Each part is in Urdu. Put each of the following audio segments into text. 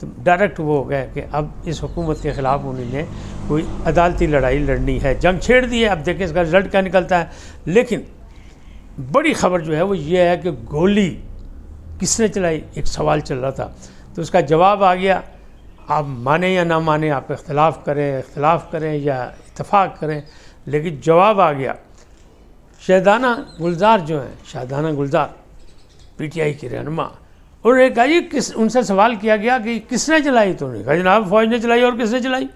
تو ڈائریکٹ وہ ہو گیا کہ اب اس حکومت کے خلاف انہوں نے کوئی عدالتی لڑائی لڑنی ہے، جنگ چھیڑ دی ہے، اب دیکھیں اس کا رزلٹ کیا نکلتا ہے۔ لیکن بڑی خبر جو ہے وہ یہ ہے کہ گولی کس نے چلائی، ایک سوال چل رہا تھا، تو اس کا جواب آ گیا، آپ مانیں یا نہ مانیں، آپ اختلاف کریں یا اتفاق کریں، لیکن جواب آ گیا۔ شاہدانہ گلزار جو ہیں، شاہدانہ گلزار پی ٹی آئی کے رہنما، انہوں نے کہا جی ان سے سوال کیا گیا کہ کس نے چلائی، تو انہوں نے کہا جناب فوج نے چلائی، اور کس نے چلائی،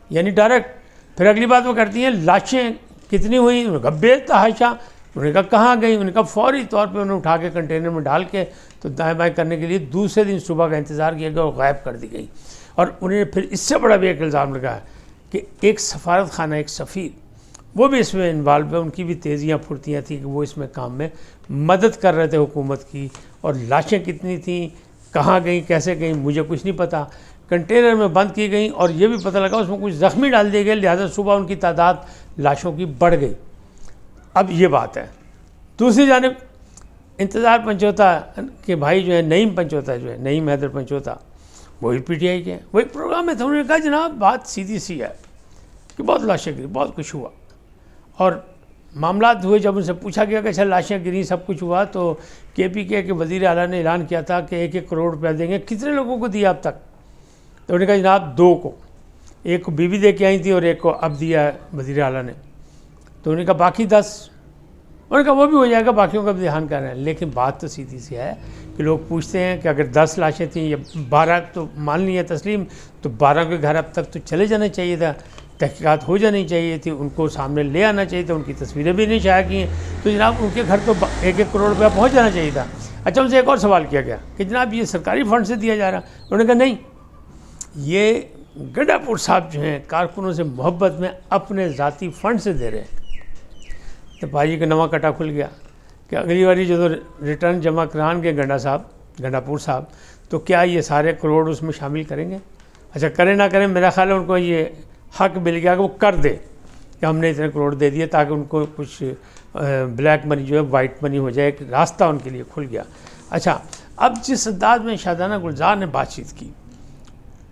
یعنی ڈائریکٹ۔ پھر اگلی بات وہ کرتی ہیں لاشیں کتنی ہوئیں، انہوں نے کہا بے تحاشا، انہوں نے کہا کہاں گئی، انہوں نے کہا فوری طور پہ انہوں نے اٹھا کے کنٹینر میں ڈال کے تو دائیں بائیں کرنے کے لیے دوسرے دن صبح کا انتظار کیا گیا اور غائب کر دی گئی۔ اور انہوں نے پھر اس سے بڑا بھی ایک الزام لگایا کہ ایک سفارت خانہ، ایک سفیر، وہ بھی اس میں انوالو ہے، ان کی بھی تیزیاں پھرتیاں تھیں کہ وہ اس میں کام میں مدد کر رہے تھے حکومت کی، اور لاشیں کتنی تھیں، کہاں گئیں، کیسے گئیں، مجھے کچھ نہیں پتہ، کنٹینر میں بند کی گئیں، اور یہ بھی پتہ لگا اس میں کچھ زخمی ڈال دیے گئے، لہٰذا صبح ان کی تعداد لاشوں کی بڑھ گئی۔ اب یہ بات ہے۔ دوسری جانب انتظار پنچوتا کے بھائی جو ہے، نعیم پنچوتا جو ہے، نعیم حیدر پنچوتا، وہی پی ٹی آئی کے ہیں، وہ ایک پروگرام میں تھا، انہوں نے کہا جناب بات سیدھی سی ہے کہ بہت لاشیں گری، بہت کچھ ہوا، اور معاملات ہوئے۔ جب ان سے پوچھا گیا کہ اچھا لاشیں گریں، سب کچھ ہوا، تو کے پی کے وزیر اعلیٰ نے اعلان کیا تھا کہ 1-1 کروڑ روپیہ دیں گے۔ کتنے لوگوں کو دیا اب تک؟ تو انہوں نے کہا جناب 2 کو، ایک کو بیوی دے کے آئی تھی اور ایک کو اب دیا وزیر اعلیٰ نے۔ تو انہوں نے کہا باقی 10، انہوں نے کہا وہ بھی ہو جائے گا، باقیوں کا بھی دھیان کر رہے ہیں۔ لیکن بات تو سیدھی سی ہے کہ لوگ پوچھتے ہیں کہ اگر 10 لاشیں تھیں یا 12 تو مان لی ہے تسلیم، تو 12 کے گھر اب تک تو چلے جانا چاہیے تھا، تحقیقات ہو جانی چاہیے تھی، ان کو سامنے لے آنا چاہیے تھا، ان کی تصویریں بھی نہیں شائع کی ہیں، تو جناب ان کے گھر تو 1-1 کروڑ روپیہ پہنچ جانا چاہیے تھا۔ اچھا ان سے ایک اور سوال کیا گیا کہ جناب یہ سرکاری فنڈ سے دیا جا رہا، انہوں نے کہا نہیں، یہ گڈھا پور صاحب جو ہیں کارکنوں سے محبت میں اپنے ذاتی فنڈ سے دے رہے ہیں۔ تو بھائی کا نواں کٹا کھل گیا کہ اگلی باری جو ریٹرن جمع کران گے گنڈا پور صاحب، تو کیا یہ سارے کروڑ اس میں شامل کریں گے؟ اچھا کریں نہ کریں، میرا خیال ہے ان کو یہ حق مل گیا کہ وہ کر دے کہ ہم نے اتنے کروڑ دے دیے، تاکہ ان کو کچھ بلیک منی جو ہے وائٹ منی ہو جائے، ایک راستہ ان کے لیے کھل گیا۔ اچھا اب جس انداز میں شاہدانہ گلزار نے بات چیت کی،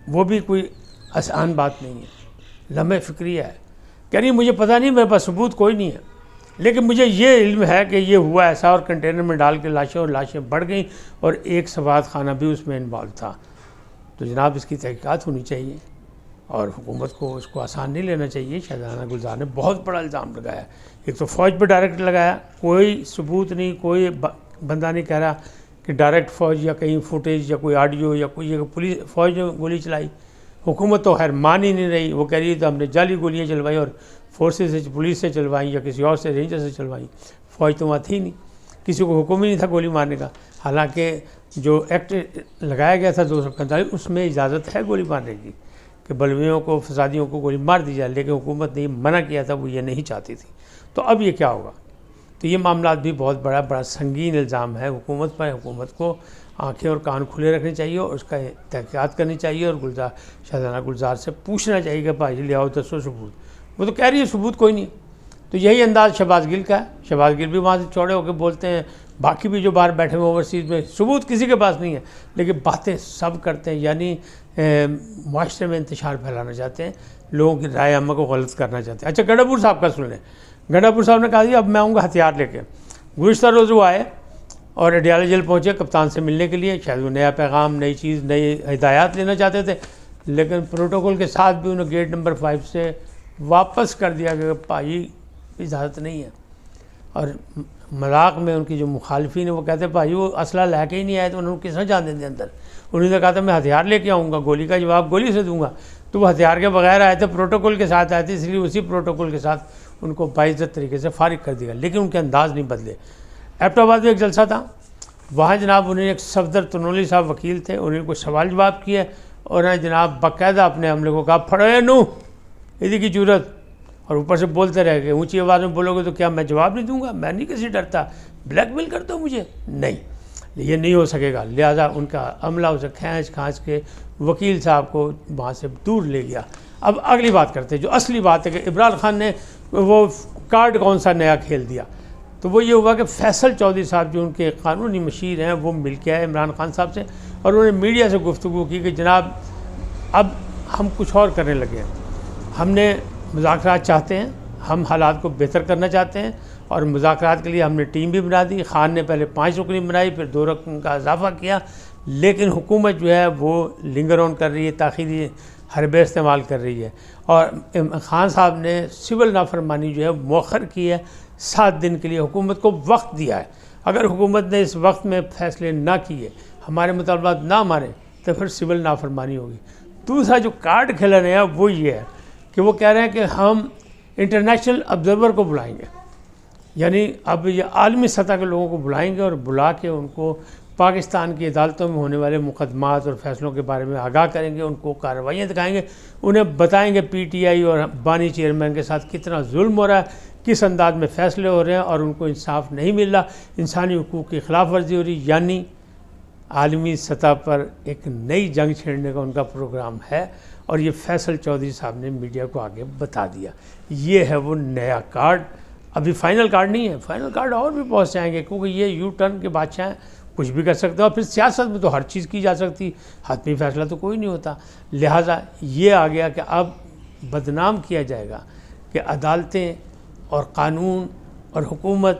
وہ بھی کوئی آسان بات نہیں ہے، لمحہ فکریہ ہے، کہہ رہی مجھے پتہ نہیں، میرے پاس ثبوت کوئی نہیں ہے، لیکن مجھے یہ علم ہے کہ یہ ہوا ایسا، اور کنٹینر میں ڈال کے لاشیں بڑھ گئیں، اور ایک سفارت خانہ بھی اس میں انوالو تھا۔ تو جناب اس کی تحقیقات ہونی چاہیے، اور حکومت کو اس کو آسان نہیں لینا چاہیے۔ شاہدانہ گلزار نے بہت بڑا الزام لگایا، ایک تو فوج پہ ڈائریکٹ لگایا، کوئی ثبوت نہیں، کوئی بندہ نہیں کہہ رہا کہ ڈائریکٹ فوج یا کہیں فوٹیج یا کوئی آڈیو یا کوئی پولیس فوج نے گولی چلائی۔ حکومت تو خیر مان ہی نہیں رہی، وہ کہہ رہی تو ہم نے جعلی گولیاں چلوائی، اور فورسز سے، پولیس سے چلوائیں یا کسی اور سے، رینجر سے چلوائیں، فوج تو وہاں تھی نہیں، کسی کو حکم ہی نہیں تھا گولی مارنے کا۔ حالانکہ جو ایکٹ لگایا گیا تھا 245 اس میں اجازت ہے گولی مارنے کی کہ بلویوں کو، فسادیوں کو گولی مار دی جائے، لیکن حکومت نے یہ منع کیا تھا، وہ یہ نہیں چاہتی تھی۔ تو اب یہ کیا ہوگا؟ تو یہ معاملات بھی بہت بڑا سنگین الزام ہے حکومت پر۔ حکومت کو آنکھیں اور کان کھلے رکھنے چاہیے، اور اس کا تحقیقات کرنی چاہیے، اور شاہدانہ گلزار سے پوچھنا چاہیے کہ بھائی لے آؤ 10 ثبوت۔ وہ تو کہہ رہی ہے ثبوت کوئی نہیں۔ تو یہی انداز شہباز گل کا ہے، شہباز گل بھی وہاں سے چوڑے ہو کے بولتے ہیں، باقی بھی جو باہر بیٹھے ہوئے اوورسیز میں، ثبوت کسی کے پاس نہیں ہے، لیکن باتیں سب کرتے ہیں، یعنی معاشرے میں انتشار پھیلانا چاہتے ہیں، لوگوں کی رائے عامہ کو غلط کرنا چاہتے ہیں۔ اچھا گنڈا پور صاحب کا سن لیں۔ گنڈا پور صاحب نے کہا جی اب میں آؤں گا ہتھیار لے کے۔ گزشتہ روز وہ آئے اور اڈیالہ جیل پہنچے کپتان سے ملنے کے لیے، شاید وہ نیا پیغام، نئی چیز، نئی ہدایات لینا چاہتے تھے، لیکن پروٹوکول کے ساتھ بھی انہوں نے گیٹ نمبر 5 سے واپس کر دیا کہ بھائی اجازت نہیں ہے۔ اور مذاق میں ان کی جو مخالفین ہیں وہ کہتے ہیں بھائی وہ اسلحہ لے کے ہی نہیں آئے تو انہوں نے کس طرح جان دیں اندر؟ انہوں نے کہا تھا میں ہتھیار لے کے آؤں گا، گولی کا جواب گولی سے دوں گا، تو وہ ہتھیار کے بغیر آئے تھے، پروٹوکول کے ساتھ آئے تھے، اس لیے اسی پروٹوکول کے ساتھ ان کو باعزت طریقے سے فارغ کر دیا، لیکن ان کے انداز نہیں بدلے۔ ایبٹ آباد میں ایک جلسہ تھا، وہاں جناب انہوں نے ایک صفدر تنولی صاحب وکیل تھے، انہوں نے کوئی سوال جواب کیے، اور انہوں نے جناب باقاعدہ اپنے عملے کو کہا پھڑے نو ادھی کی جرت، اور اوپر سے بولتے رہ گئے اونچی آواز میں بولو گے تو کیا میں جواب نہیں دوں گا؟ میں نہیں کسی ڈرتا، بلیک میل کرتا ہوں مجھے؟ نہیں، یہ نہیں ہو سکے گا۔ لہٰذا ان کا عملہ اسے کھینچ کے وکیل صاحب کو وہاں سے دور لے گیا۔ اب اگلی بات کرتے ہیں، جو اصلی بات ہے کہ عمران خان نے وہ کارڈ کون سا نیا کھیل دیا۔ تو وہ یہ ہوا کہ فیصل چودھری صاحب جو ان کے قانونی مشیر ہیں وہ مل کے آئے عمران خان صاحب سے، اور انہوں نے میڈیا سے گفتگو کی کہ جناب اب ہم کچھ اور کرنے لگے ہیں، ہم نے مذاکرات چاہتے ہیں، ہم حالات کو بہتر کرنا چاہتے ہیں، اور مذاکرات کے لیے ہم نے ٹیم بھی بنا دی۔ خان نے پہلے 5 رکنی بنائی، پھر 2 رکن کا اضافہ کیا، لیکن حکومت جو ہے وہ لنگر آن کر رہی ہے، تاخیری حربے استعمال کر رہی ہے، اور خان صاحب نے سول نافرمانی جو ہے مؤخر کی ہے 7 دن کے لیے، حکومت کو وقت دیا ہے۔ اگر حکومت نے اس وقت میں فیصلے نہ کیے، ہمارے مطالبات نہ مانیں، تو پھر سول نافرمانی ہوگی۔ دوسرا جو کارڈ کھیلا رہے ہیں وہ یہ ہے کہ وہ کہہ رہے ہیں کہ ہم انٹرنیشنل آبزرور کو بلائیں گے، یعنی اب یہ عالمی سطح کے لوگوں کو بلائیں گے اور بلا کے ان کو پاکستان کی عدالتوں میں ہونے والے مقدمات اور فیصلوں کے بارے میں آگاہ کریں گے، ان کو کارروائیاں دکھائیں گے، انہیں بتائیں گے پی ٹی آئی اور بانی چیئرمین کے ساتھ کتنا ظلم ہو رہا ہے، کس انداز میں فیصلے ہو رہے ہیں اور ان کو انصاف نہیں مل رہا، انسانی حقوق کی خلاف ورزی ہو رہی، یعنی عالمی سطح پر ایک نئی جنگ چھیڑنے کا ان کا پروگرام ہے، اور یہ فیصل چودھری صاحب نے میڈیا کو آگے بتا دیا۔ یہ ہے وہ نیا کارڈ، ابھی فائنل کارڈ نہیں ہے، فائنل کارڈ اور بھی پہنچ جائیں گے، کیونکہ یہ یو ٹرن کے بادشاہ ہیں، کچھ بھی کر سکتے ہیں، اور پھر سیاست میں تو ہر چیز کی جا سکتی، حتمی فیصلہ تو کوئی نہیں ہوتا۔ لہٰذا یہ آ گیا کہ اب بدنام کیا جائے گا کہ عدالتیں اور قانون اور حکومت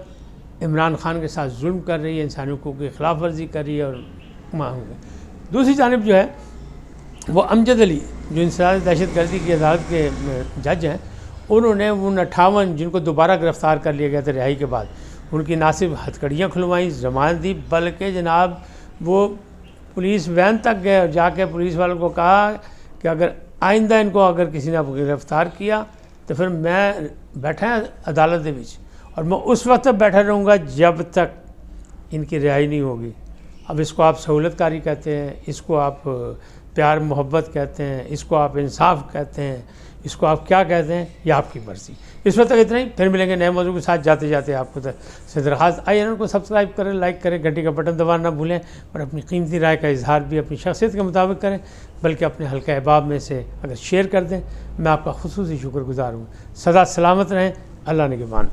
عمران خان کے ساتھ ظلم کر رہی ہے، انسانی حقوق کی خلاف ورزی کر رہی ہے، اور دوسری جانب جو ہے وہ امجد علی جو انسداد دہشت گردی کی عدالت کے جج ہیں، انہوں نے ان 58 جن کو دوبارہ گرفتار کر لیا گیا تھا رہائی کے بعد، ان کی نہ صرف ہتھکڑیاں کھلوائیں، ضمانت دی، بلکہ جناب وہ پولیس وین تک گئے اور جا کے پولیس والوں کو کہا کہ اگر آئندہ ان کو اگر کسی نے گرفتار کیا تو پھر میں بیٹھا عدالت دے وچ، اور میں اس وقت تک بیٹھا رہوں گا جب تک ان کی رہائی نہیں ہوگی۔ اب اس کو آپ سہولت کاری کہتے ہیں، اس کو آپ پیار محبت کہتے ہیں، اس کو آپ انصاف کہتے ہیں، اس کو آپ کیا کہتے ہیں، یہ آپ کی مرضی۔ اس وقت تک اتنا ہی، پھر ملیں گے نئے موضوع کے ساتھ۔ جاتے جاتے آپ کو سے درخواست آئی چینل کو سبسکرائب کریں، لائک کریں، گھنٹی کا بٹن دبانا نہ بھولیں، اور اپنی قیمتی رائے کا اظہار بھی اپنی شخصیت کے مطابق کریں، بلکہ اپنے حلقہ احباب میں سے اگر شیئر کر دیں، میں آپ کا خصوصی شکر گزار ہوں۔ سدا سلامت رہیں، اللہ نگہبان۔